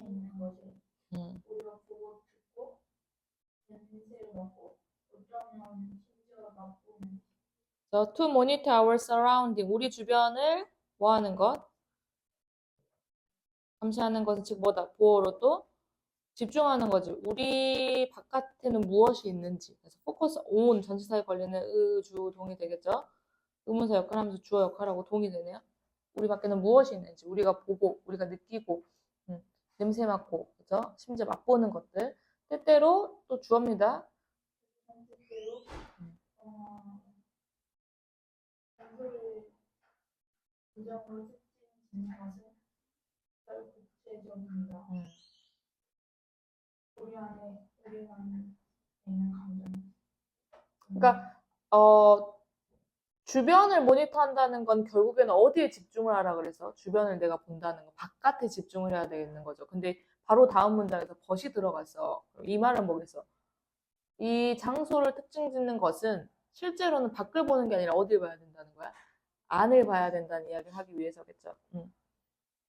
있는 거지. 음. 우리가 보고 듣고 냄새를 맡고 어쩌면 심지어 맛보는. To monitor our surrounding, 우리 주변을 뭐 하는 것? 감시하는 것은 즉 뭐다? 보호로 또 집중하는 거지. 우리 바깥에는 무엇이 있는지. 그래서 focus on 전치사에 걸리는 주, 동이 되겠죠? 의문사 역할하면서 주어 역할하고 동이 되네요. 우리 밖에는 무엇이 있는지, 우리가 보고, 우리가 느끼고, 냄새 맡고, 그죠? 심지어 맛보는 것들. 때때로 또 주어입니다. 때때로 장소를 부정으로 특징짓는 것은 매우 국제적입니다. 우리 안에 있는 감정. 그러니까 주변을 모니터한다는 건 결국에는 어디에 집중을 하라 그래서 주변을 내가 본다는 거, 바깥에 집중을 해야 되는 거죠. 근데 바로 다음 문장에서 벗이 들어갔어. 이 말은 뭐겠어? 이 장소를 특징 짓는 것은 실제로는 밖을 보는 게 아니라 어디를 봐야 된다는 거야? 안을 봐야 된다는 이야기를 하기 위해서겠죠.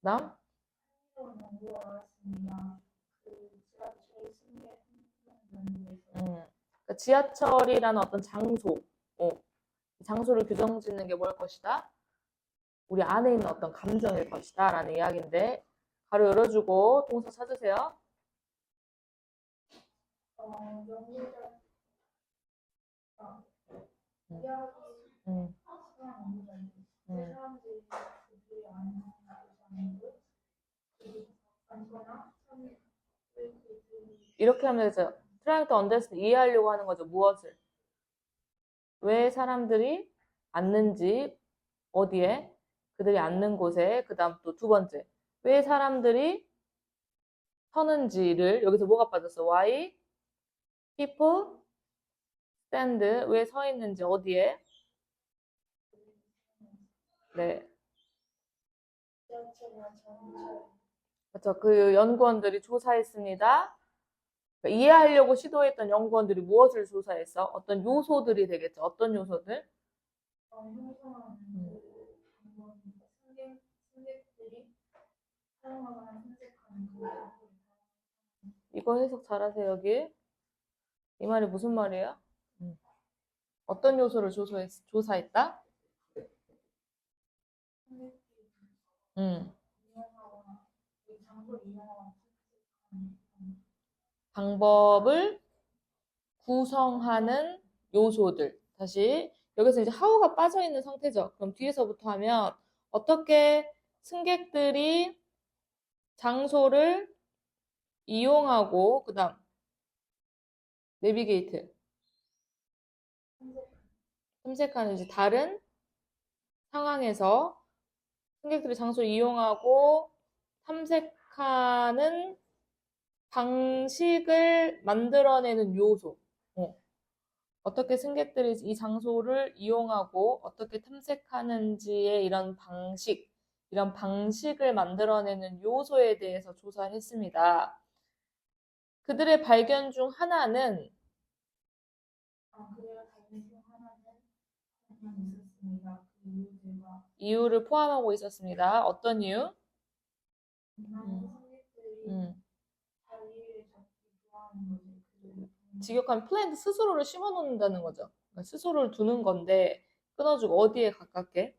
그다음? 연구가 나왔습니다. 그러니까 지하철이라는 어떤 장소, 장소를 규정 짓는 게 뭘 것이다? 우리 안에 있는 어떤 감정일 것이다 라는 이야기인데 가로 열어주고 동사 찾으세요. 연구자 이야기 사람들이 그들이 아는 이렇게 하면 되죠. trying to understand, 이해하려고 하는 거죠. 무엇을? 왜 사람들이 앉는지, 어디에? 그들이 앉는 곳에. 그 다음 또 두 번째. 왜 사람들이 서는지를, 여기서 뭐가 빠졌어? Why people stand, 왜 서 있는지, 어디에? 네. 그렇죠. 그 연구원들이 조사했습니다. 그러니까 이해하려고 시도했던 연구원들이 무엇을 조사했어? 어떤 요소들이 되겠죠. 어떤 요소들? 이거 해석 잘하세요, 여기. 이 말이 무슨 말이에요? 어떤 요소를 조사했다? 방법을 구성하는 요소들. 다시 여기서 이제 how가 빠져 있는 상태죠. 그럼 뒤에서부터 하면 어떻게 승객들이 장소를 이용하고 그다음 내비게이트 탐색하는 이제 다른 상황에서 승객들이 장소를 이용하고 탐색하는 방식을 만들어내는 요소. 어떻게 승객들이 이 장소를 이용하고 어떻게 탐색하는지의 이런 방식을 만들어내는 요소에 대해서 조사를 했습니다. 그들의 발견 중 하나는 이유를 포함하고 있었습니다. 어떤 이유? 직역하면 플랜트 스스로를 심어 놓는다는 거죠. 그러니까 스스로를 두는 건데 끊어주고 어디에 가깝게?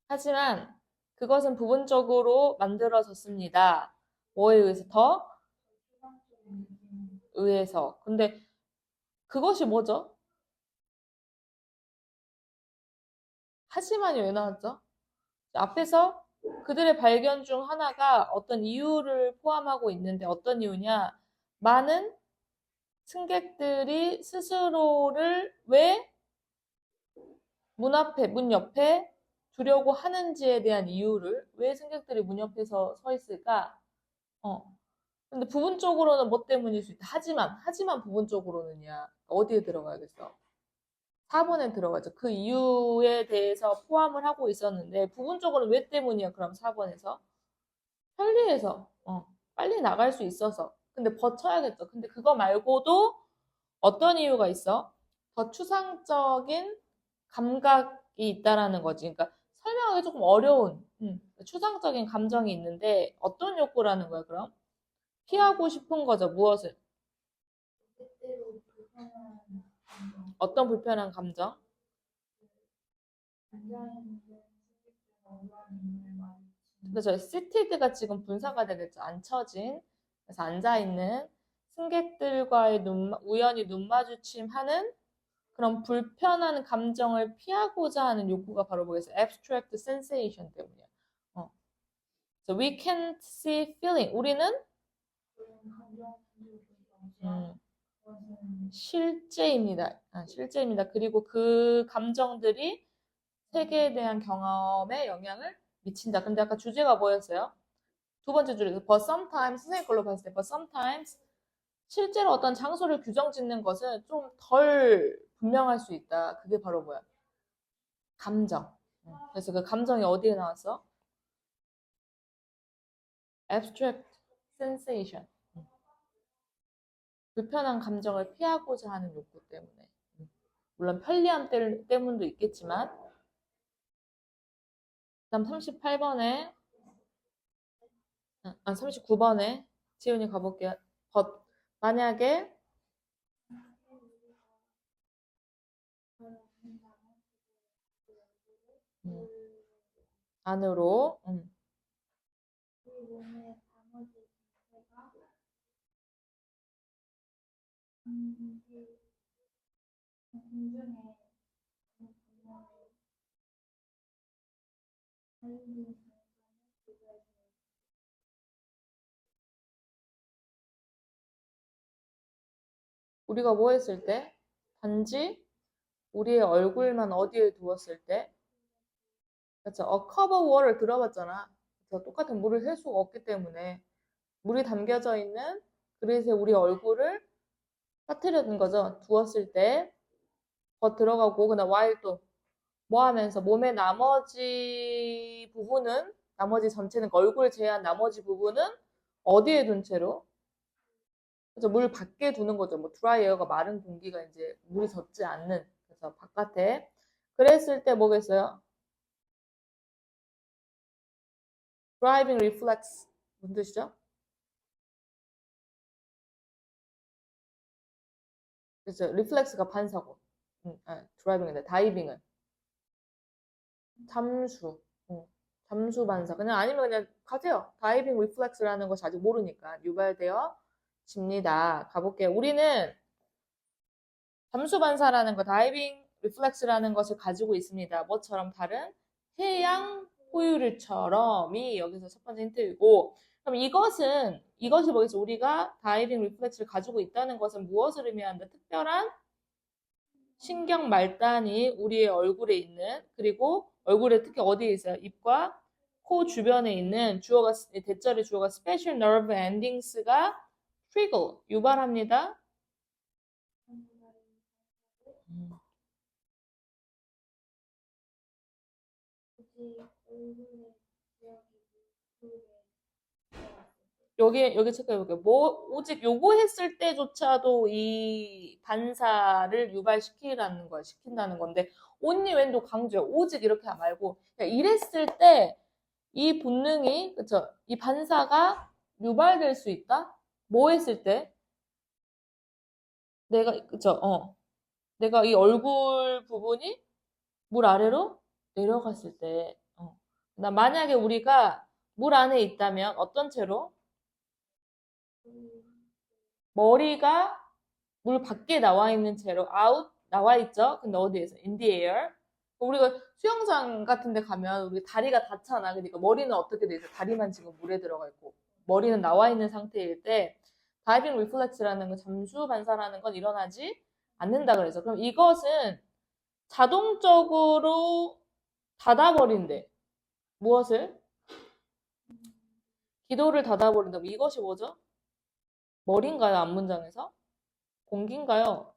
하지만 그것은 부분적으로 만들어졌습니다. 뭐에 의해서? 더? 의해서. 근데 그것이 뭐죠? 하지만이 왜 나왔죠? 앞에서 그들의 발견 중 하나가 어떤 이유를 포함하고 있는데 어떤 이유냐? 많은 승객들이 스스로를 왜 문 옆에 두려고 하는지에 대한 이유를 왜 승객들이 문 옆에서 서 있을까? 근데 부분적으로는 뭐 때문일 수 있다. 하지만 부분적으로는야. 어디에 들어가야겠어? 4번에 들어가죠. 그 이유에 대해서 포함을 하고 있었는데 부분적으로는 왜 때문이야? 그럼 4번에서 편리해서 빨리 나갈 수 있어서. 근데 버텨야겠죠. 근데 그거 말고도 어떤 이유가 있어? 더 추상적인 감각이 있다라는 거지. 그러니까 설명하기 조금 어려운 추상적인 감정이 있는데 어떤 욕구라는 거야, 그럼? 피하고 싶은 거죠. 무엇을? 때때로 불편한 감정, 어떤 불편한 감정? 앉아있는 승객들과 우한 눈을 마주치는 그래서 시티드가 지금 분사가 되겠죠. 앉혀진. 그래서 앉아있는 승객들과의 우연히 눈 마주침하는 그런 불편한 감정을 피하고자 하는 욕구가 바로 뭐겠어요? abstract sensation 때문이야. So we can't see feeling. 우리는 그런 감정 분석을 음, 그것은 실제입니다. 실제입니다. 그리고 그 감정들이 세계에 대한 경험에 영향을 미친다. 근데 아까 주제가 뭐였어요? 두 번째 줄에서 but sometimes 선생님 걸로 봤을 때 but sometimes 실제로 어떤 장소를 규정 짓는 것은 좀 덜 분명할 수 있다. 그게 바로 뭐야? 감정. 그래서 그 감정이 어디에 나왔어? abstract sensation. 불편한 감정을 피하고자 하는 욕구 때문에. 물론 편리함 때문도 있겠지만 그다음 38번에 39번에 지훈이 가볼게요. but 만약에 안으로 우리 몸의 나머지 전체가 공중에 분명히 달리는 우리가 뭐 했을 때? 단지 우리의 얼굴만 어디에 두었을 때? 그렇죠. A cup of water 들어봤잖아. 그래서 똑같은 물을 셀 수가 없기 때문에 물이 담겨져 있는 그릇에 우리 얼굴을 빠뜨려둔 거죠. 두었을 때 더 들어가고 그다음 while 또 뭐 하면서 몸의 나머지 부분은 나머지 전체는 얼굴 제외한 나머지 부분은 어디에 둔 채로? 그래서 물 밖에 두는 거죠. 뭐 드라이 에어가 마른 공기가 이제 물이 젖지 않는 그래서 바깥에 그랬을 때 뭐겠어요? driving reflex 무슨 뜻이죠? 그래서 reflex가 반사고 driving인데 다이빙은 잠수 잠수 반사 그냥 아니면 그냥 가세요. 다이빙 리플렉스라는 것이 아직 모르니까 유발되어 집니다. 가볼게요. 우리는 잠수 반사라는 거 다이빙 리플렉스라는 것을 가지고 있습니다. 뭐처럼 다른 해양 포유류처럼이 여기서 첫 번째 힌트이고 그럼 이것이 뭐겠어? 우리가 다이빙 리플렉스를 가지고 있다는 것은 무엇을 의미한다? 특별한 신경 말단이 우리의 얼굴에 있는 그리고 얼굴에 특히 어디에 있어요? 입과 코 주변에 있는 주어가 대절의 주어가 special nerve endings가 trigger 유발합니다. 굳이 얼굴에 기억이 여기 체크해볼게요. 오직 요거 했을 때조차도 이 반사를 유발시키라는 거야, 시킨다는 건데, only when도 강조야. 오직 이렇게 말고, 그러니까 이랬을 때 이 본능이, 그쵸? 이 반사가 유발될 수 있다? 뭐 했을 때? 그쵸? 내가 이 얼굴 부분이 물 아래로 내려갔을 때, 만약에 우리가 물 안에 있다면 어떤 채로? 머리가 물 밖에 나와 있는 채로 out 나와 있죠. 근데 어디에서? in the air. 우리가 수영장 같은 데 가면 우리 다리가 닿잖아. 그러니까 머리는 어떻게 돼 있어? 다리만 지금 물에 들어가 있고 머리는 나와 있는 상태일 때 다이빙 리플렉스라는 건 잠수 반사라는 건 일어나지 않는다 그래서 그럼 이것은 자동적으로 닫아버린대. 무엇을? 기도를 닫아버린다. 이것이 뭐죠? 머리인가요? 앞문장에서? 공기인가요?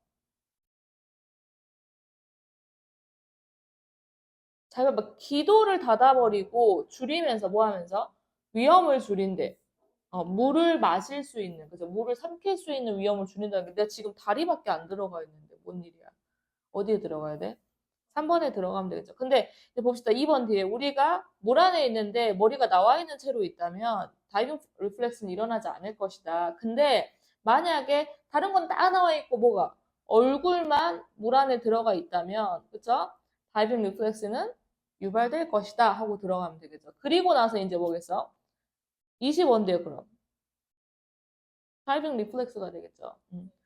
잘 봐봐. 기도를 닫아버리고 줄이면서 뭐 하면서? 위험을 줄인대. 물을 마실 수 있는, 그죠? 물을 삼킬 수 있는 위험을 줄인다는 게 내가 지금 다리밖에 안 들어가 있는데 뭔 일이야? 어디에 들어가야 돼? 3번에 들어가면 되겠죠. 근데 이제 봅시다. 2번 뒤에 우리가 물 안에 있는데 머리가 나와 있는 채로 있다면 다이빙 리플렉스는 일어나지 않을 것이다. 근데 만약에 다른 건 다 나와 있고 뭐가 얼굴만 물 안에 들어가 있다면 그쵸? 다이빙 리플렉스는 유발될 것이다 하고 들어가면 되겠죠. 그리고 나서 이제 뭐겠어? 20원대요 그럼. 다이빙 리플렉스가 되겠죠.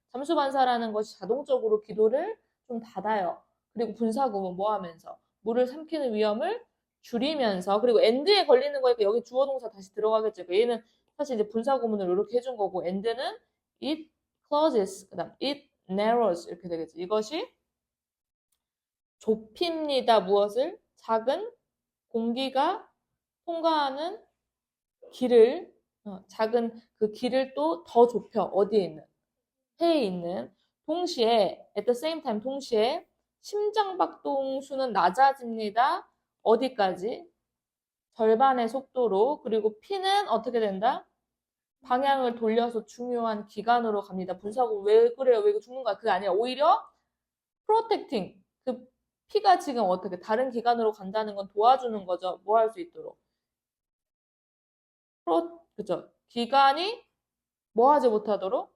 잠수 반사라는 것이 자동적으로 기도를 좀 닫아요. 그리고 분사구문 뭐 하면서 물을 삼키는 위험을 줄이면서 그리고 엔드에 걸리는 거니까 여기 주어 동사 다시 들어가겠죠. 그러니까 얘는 사실 이제 분사구문을 이렇게 해준 거고 엔드는 it closes 그다음 it narrows 이렇게 되겠죠. 이것이 좁힙니다. 무엇을? 작은 공기가 통과하는 길을 작은 그 길을 또 더 좁혀 어디에 있는 해에 있는 동시에 at the same time 동시에 심장박동수는 낮아집니다. 어디까지? 절반의 속도로 그리고 P는 어떻게 된다? 방향을 돌려서 중요한 기관으로 갑니다. 분사구 왜 그래요? 왜 이거 죽는 거야? 그게 아니라 오히려 protecting 그 P가 지금 어떻게 다른 기관으로 간다는 건 도와주는 거죠. 뭐 할 수 있도록. 그죠? 기관이 뭐 하지 못하도록?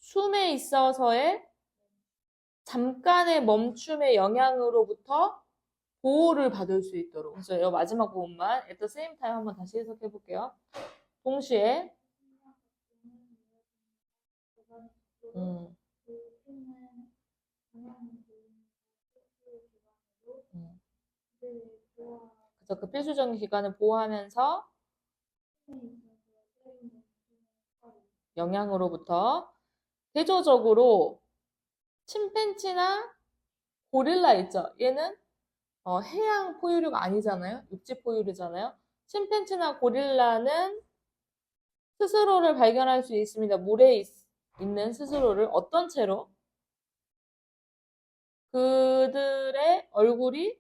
숨에 있어서의 잠깐의 멈춤의 영향으로부터 보호를 받을 수 있도록. 그래서 이 마지막 부분만 at the same time 한번 다시 해석해 볼게요. 동시에 음, 음. 그래서 그 필수적인 기관을 보호하면서 영향으로부터 대조적으로 침팬지나 고릴라 있죠. 얘는 해양 포유류가 아니잖아요. 육지 포유류잖아요. 침팬지나 고릴라는 스스로를 발견할 수 있습니다. 물에 있는 스스로를 어떤 채로? 그들의 얼굴이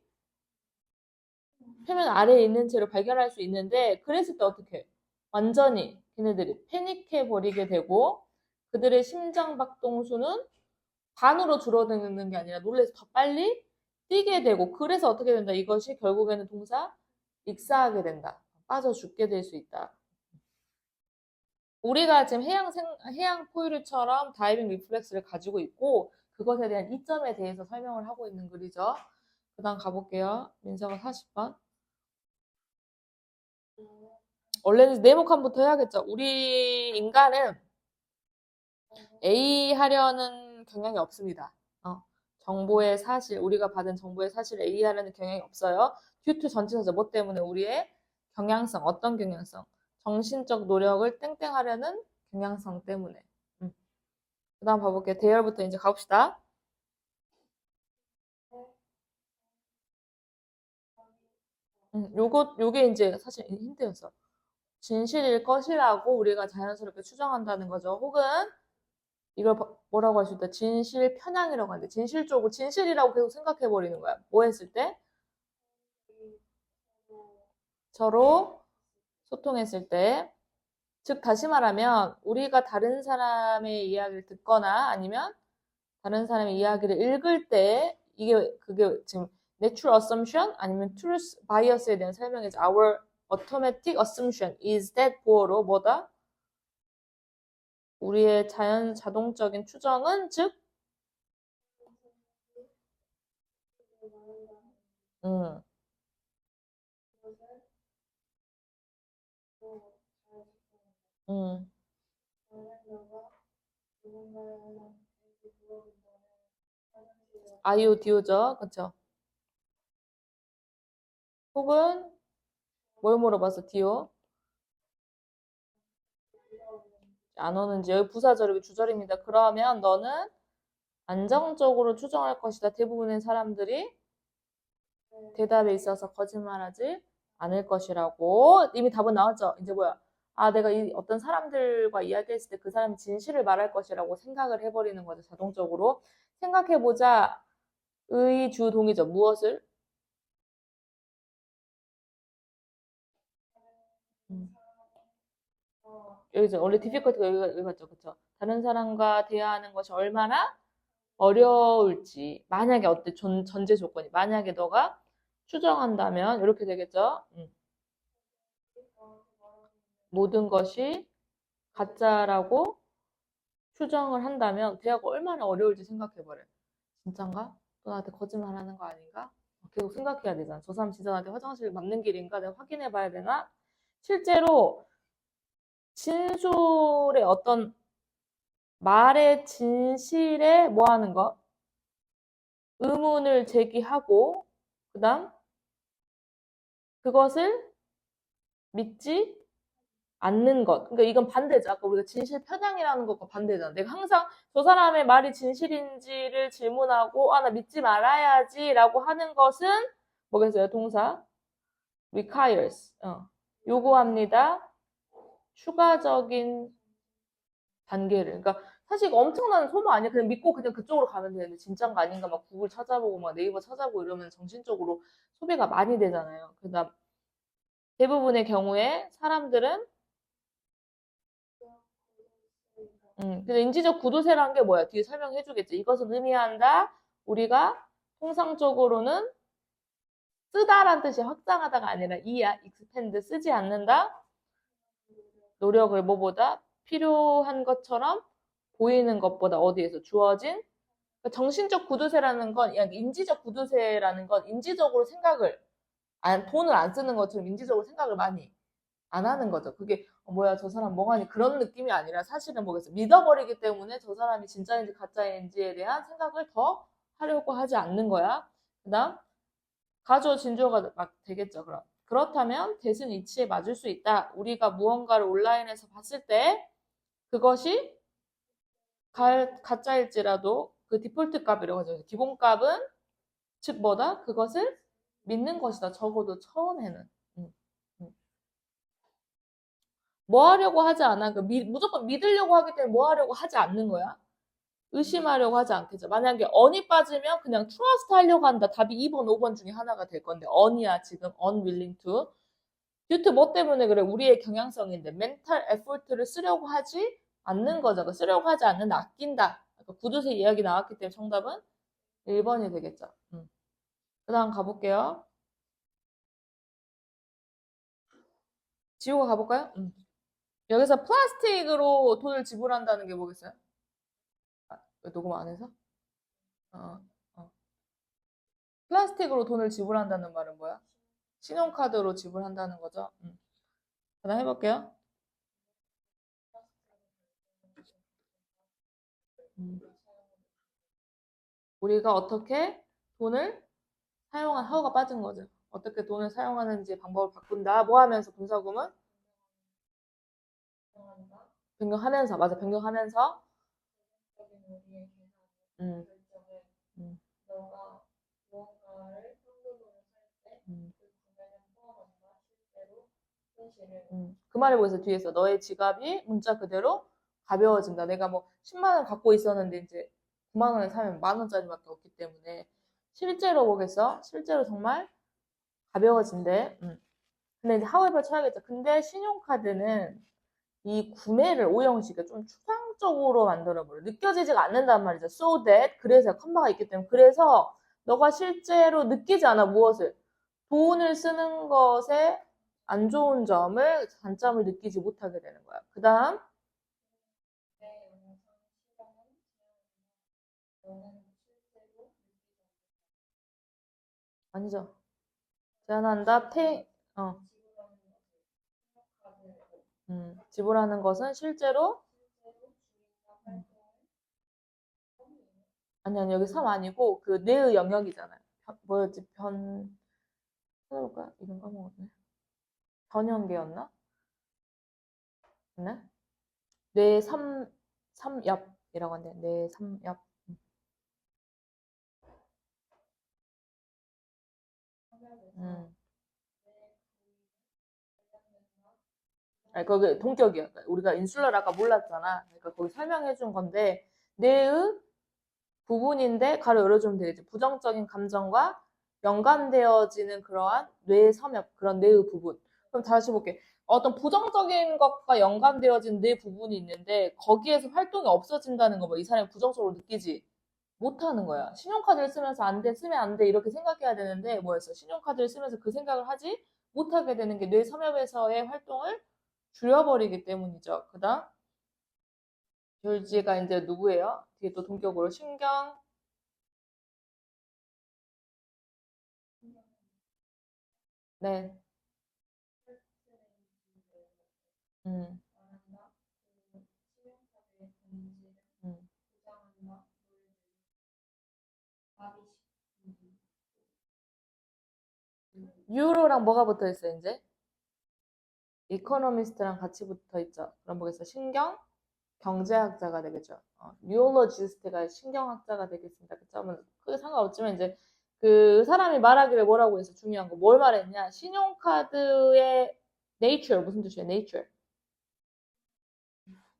표면 아래에 있는 채로 발견할 수 있는데 그랬을 때 어떻게? 완전히 걔네들이 패닉해 버리게 되고 그들의 심장 박동수는 반으로 줄어드는 게 아니라 놀라서 더 빨리 뛰게 되고 그래서 어떻게 된다? 이것이 결국에는 동사 익사하게 된다. 빠져 죽게 될 수 있다. 우리가 지금 해양 포유류처럼 다이빙 리플렉스를 가지고 있고 그것에 대한 이점에 대해서 설명을 하고 있는 글이죠. 그 다음 가볼게요. 민서가 40번. 원래는 네모칸부터 해야겠죠. 우리 인간은 A 하려는 경향이 없습니다. 정보의 사실, 우리가 받은 정보의 사실을 A 하려는 경향이 없어요. 듀투 전치사죠. 뭐 때문에 우리의 경향성, 어떤 경향성? 정신적 노력을 땡땡 하려는 경향성 때문에. 그 다음 봐볼게요. 대열부터 이제 가봅시다. 요게 이제 사실 힌트였어. 진실일 것이라고 우리가 자연스럽게 추정한다는 거죠. 혹은 이걸 뭐라고 할 수 있다. 진실 편향이라고 하는데 진실 쪽을 진실이라고 계속 생각해 버리는 거야. 뭐 했을 때? 서로 소통했을 때. 즉 다시 말하면 우리가 다른 사람의 이야기를 듣거나 아니면 다른 사람의 이야기를 읽을 때 이게 그게 지금 natural assumption 아니면 truth bias에 대한 설명이죠. Our automatic assumption is that 보어로 뭐다? 우리의 자동적인 추정은 즉 음, 음, 아이오디오죠. 그쵸? 혹은 뭘 물어봤어, 디오? 안 오는지 여기 부사절이고 주절입니다. 그러면 너는 안정적으로 추정할 것이다. 대부분의 사람들이 대답에 있어서 거짓말하지 않을 것이라고 이미 답은 나왔죠. 이제 뭐야? 아, 내가 어떤 사람들과 이야기했을 때 그 사람이 진실을 말할 것이라고 생각을 해버리는 거죠. 자동적으로. 생각해보자. 의, 주, 동이죠. 무엇을? 음. 여기죠. 원래 difficult가 여기 맞죠. 그쵸? 다른 사람과 대화하는 것이 얼마나 어려울지, 만약에 어때, 전제 조건이, 만약에 너가 추정한다면, 이렇게 되겠죠? 모든 것이 가짜라고 추정을 한다면, 대화가 얼마나 어려울지 생각해버려. 진짠가? 너 나한테 거짓말 하는 거 아닌가? 계속 생각해야 되잖아. 저 사람 진짜 나한테 화장실 맞는 길인가? 내가 확인해 봐야 되나? 실제로 진술의 어떤 말의 진실에 뭐 하는 거? 의문을 제기하고, 그 다음, 그것을 믿지 않는 것. 그러니까 이건 반대죠. 아까 우리가 진실 편향이라는 것과 반대잖아. 내가 항상 저 사람의 말이 진실인지를 질문하고, 아, 나 믿지 말아야지 라고 하는 것은 뭐겠어요? 동사. requires. 요구합니다. 추가적인 단계를. 그러니까 사실 이거 엄청난 소모 아니야. 그냥 믿고 그냥 그쪽으로 가면 되는데 진짠가 아닌가 막 구글 찾아보고 막 네이버 찾아보고 이러면 정신적으로 소비가 많이 되잖아요. 그다음 대부분의 경우에 사람들은 근데 인지적 구도세라는 게 뭐야? 뒤에 설명해 주겠지. 이것은 의미한다. 우리가 통상적으로는 쓰다란 뜻이 확장하다가 아니라 이야, expand 쓰지 않는다. 노력을 뭐보다 필요한 것처럼 보이는 것보다 어디에서 주어진 그러니까 정신적 구두쇠라는 건 인지적 구두쇠라는 건 인지적으로 생각을 돈을 안 쓰는 것처럼 인지적으로 생각을 많이 안 하는 거죠. 그게 뭐야 저 사람 멍하니 그런 느낌이 아니라 사실은 뭐겠어 믿어버리기 때문에 저 사람이 진짜인지 가짜인지에 대한 생각을 더 하려고 하지 않는 거야. 그다음 가조 진조가 막 되겠죠. 그럼 그렇다면 대신 이치에 맞을 수 있다. 우리가 무언가를 온라인에서 봤을 때 그것이 가짜일지라도 그 디폴트 값이라고 하죠. 기본 값은 즉 뭐다? 그것을 믿는 것이다. 적어도 처음에는. 음, 음. 뭐 하려고 하지 않아? 무조건 믿으려고 하기 때문에 뭐 하려고 하지 않는 거야? 의심하려고 하지 않겠죠. 만약에 언이 빠지면 그냥 트러스트 하려고 한다. 답이 2번, 5번 중에 하나가 될 건데 언이야 지금 unwilling to. 듀트 뭐 때문에 그래? 우리의 경향성인데 멘탈 에포트를 쓰려고 하지 않는 거죠. 쓰려고 하지 않는 아낀다. 구두쇠 이야기 나왔기 때문에 정답은 1번이 되겠죠. 그 다음 가볼게요. 지우가 가볼까요? 여기서 플라스틱으로 돈을 지불한다는 게 뭐겠어요? 아, 왜 녹음 안 해서? 어, 어. 플라스틱으로 돈을 지불한다는 말은 뭐야? 신용카드로 지불한다는 거죠. 그 다음 해볼게요. 음. 우리가 어떻게 돈을 사용한 하우가 빠진 거죠. 어떻게 돈을 사용하는지 방법을 바꾼다. 뭐 하면서 분사구문? 변경하면서 맞아. 변경하면서 음, 음, 음, 그 말을 보면서 뒤에서 너의 지갑이 문자 그대로 가벼워진다. 내가 뭐 10만 원 갖고 있었는데 이제 9만 원에 사면 만 원짜리밖에 없기 때문에 실제로 보겠어. 실제로 정말 가벼워진대. 근데 이제 하우에버 쳐야겠죠. 근데 신용카드는 이 구매를 오형식을 좀 추상적으로 만들어버려. 느껴지지가 않는단 말이죠. So that. 그래서 컴마가 있기 때문에. 그래서 너가 실제로 느끼지 않아. 무엇을? 돈을 쓰는 것에 안 좋은 점을, 단점을 느끼지 못하게 되는 거야. 그 다음, 아니죠. 제한한다, 지불하는 것은 실제로, 아니, 여기 섬 아니고, 그, 내의 영역이잖아요. 뭐였지, 찾아볼까요? 이름 까먹었네. 변형계였나? 네? 뇌 삼엽이라고 하는데, 뇌 삼엽. 음. 아니, 거기 동격이야. 우리가 인슐라를 아까 몰랐잖아. 그러니까 거기 설명해 준 건데, 뇌의 부분인데, 가로 열어주면 되겠지. 부정적인 감정과 연관되어지는 그러한 뇌 섬엽, 그런 뇌의 부분. 그럼 다시 볼게. 어떤 부정적인 것과 연관되어진 뇌 부분이 있는데, 거기에서 활동이 없어진다는 거 뭐, 이 사람이 부정적으로 느끼지? 못하는 거야. 신용카드를 쓰면서 안 돼, 쓰면 안 돼, 이렇게 생각해야 되는데, 뭐였어? 신용카드를 쓰면서 그 생각을 하지 못하게 되는 게 뇌 섬엽에서의 활동을 줄여버리기 때문이죠. 그 다음, 졸지가 이제 누구예요? 뒤에 또 동격으로 신경, 네, 음, 말한다. 그 신용카드의 본질을 음. 보장한다. 마비시키는 유로랑 뭐가 붙어 있어, 이제? 이코노미스트랑 같이 붙어 있죠. 그럼 뭐겠어? 신경, 경제학자가 되겠죠. 뉴올로지스트가 신경학자가 되겠습니다. 그쵸? 뭐 크게 상관없지만 이제 그 사람이 말하기를 뭐라고 해서 중요한 거 뭘 말했냐? 신용카드의 nature 무슨 뜻이에요? nature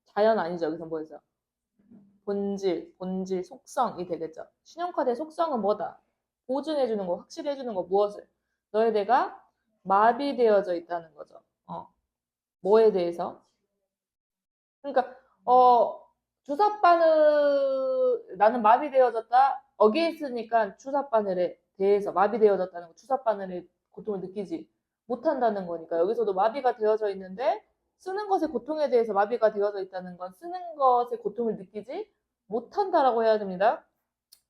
자연 아니죠. 여기서 뭐였어요? 본질, 속성이 되겠죠. 신용카드의 속성은 뭐다? 보증해주는 거, 확실히 해주는 거 무엇을? 너의 뇌가 마비되어져 있다는 거죠. 뭐에 대해서? 그러니까 주사 바늘 나는 마비되어졌다. 어게인스니까 주사 바늘에 대해서 마비되어졌다는 거. 주사 바늘의 고통을 느끼지 못한다는 거니까 여기서도 마비가 되어져 있는데 쓰는 것의 고통에 대해서 마비가 되어져 있다는 건 쓰는 것의 고통을 느끼지 못한다라고 해야 됩니다.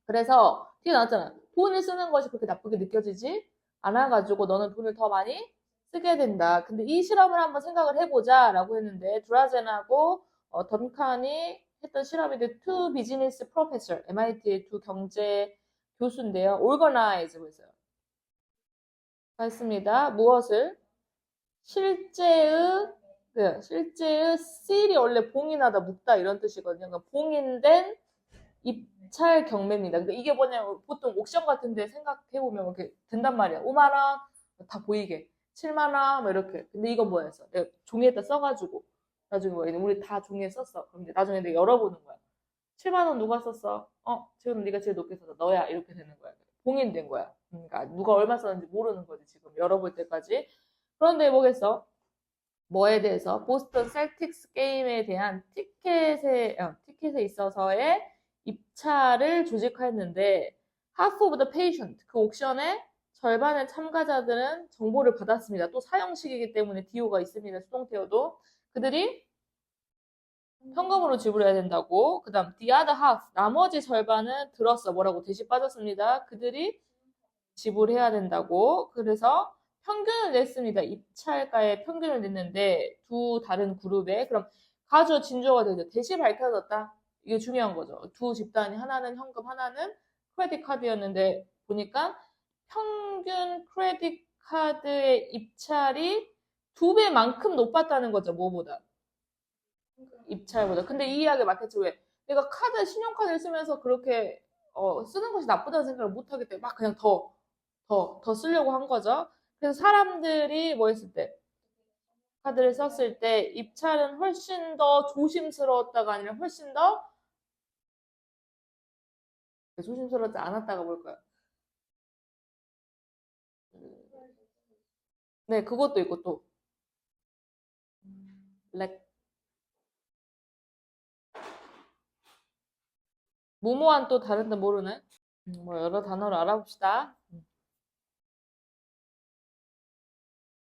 그래서 뒤에 나왔잖아. 돈을 쓰는 것이 그렇게 나쁘게 느껴지지 않아가지고 너는 돈을 더 많이 쓰게 된다. 근데 이 실험을 한번 생각을 해보자라고 했는데 드라젠하고 던칸이 했던 실험인데 two business professor, MIT의 두 경제 교수인데요. organize 했어요. 했습니다. 무엇을? 실제의 실제의 seal이 원래 봉인하다 묶다 이런 뜻이거든요. 그러니까 봉인된 입찰 경매입니다. 그러니까 이게 뭐냐면 보통 옥션 같은데 생각해보면 이렇게 든단 말이야. 5만 원 다 보이게 7만 원 뭐 이렇게. 근데 이건 뭐였어? 내가 종이에다 써가지고 나중에 뭐 우리 다 종이에 썼어. 그럼 이제 나중에 내가 열어보는 거야. 7만 원 누가 썼어? 지금 네가 제일 높게 썼어. 너야. 이렇게 되는 거야. 봉인된 거야. 그러니까 누가 얼마 썼는지 모르는 거지 지금 열어볼 때까지. 그런데 뭐겠어? 뭐에 대해서? 보스턴 셀틱스 게임에 대한 티켓에 있어서의 입찰을 조직하였는데 half of the patient 그 옥션의 절반의 참가자들은 정보를 받았습니다. 또 사형식이기 때문에 DO가 있습니다. 수동태어도 그들이 현금으로 지불해야 된다고. 그 다음 the other half 나머지 절반은 들었어. 뭐라고 대시 빠졌습니다. 그들이 지불해야 된다고. 그래서 평균을 냈습니다. 입찰가의 평균을 냈는데 두 다른 그룹에 그럼 가주 진조가 되죠. 대시 밝혀졌다. 이게 중요한 거죠. 두 집단이 하나는 현금, 하나는 크레딧 카드였는데 보니까 평균 크레딧 카드의 입찰이 2배만큼 높았다는 거죠. 뭐보다? 입찰보다. 근데 이 이야기 맞겠죠. 왜? 내가 신용카드를 쓰면서 그렇게 쓰는 것이 나쁘다는 생각을 못 하기 때문에 막 그냥 더 쓰려고 한 거죠. 그래서 사람들이 뭐 했을 때? 카드를 썼을 때 입찰은 훨씬 더 조심스러웠다가 아니라 훨씬 더 조심스럽지 않았다가 뭘까요? 네, 그것도 있고 또 렉 무모한 또 다른 데 모르네. 뭐 여러 단어를 알아봅시다.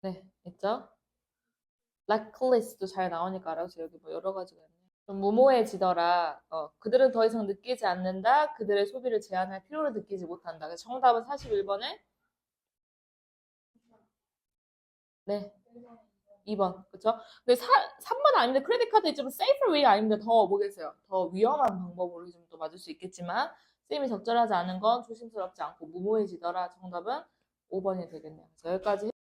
네, 있죠? 렉클리스도 잘 나오니까 알아보세요. 여기 뭐 여러 가지가 있네. 좀 무모해지더라. 그들은 더 이상 느끼지 않는다. 그들의 소비를 제한할 필요를 느끼지 못한다. 그래서 정답은 41번에 네, 2번. 그쵸? 근데 3번 아닌데 크레딧 카드 좀 safer way 아닌데 더 뭐겠어요? 더 위험한 방법으로 좀 또 맞을 수 있겠지만 쓰임이 적절하지 않은 건 조심스럽지 않고 무모해지더라. 정답은 5번이 되겠네요. 그래서 여기까지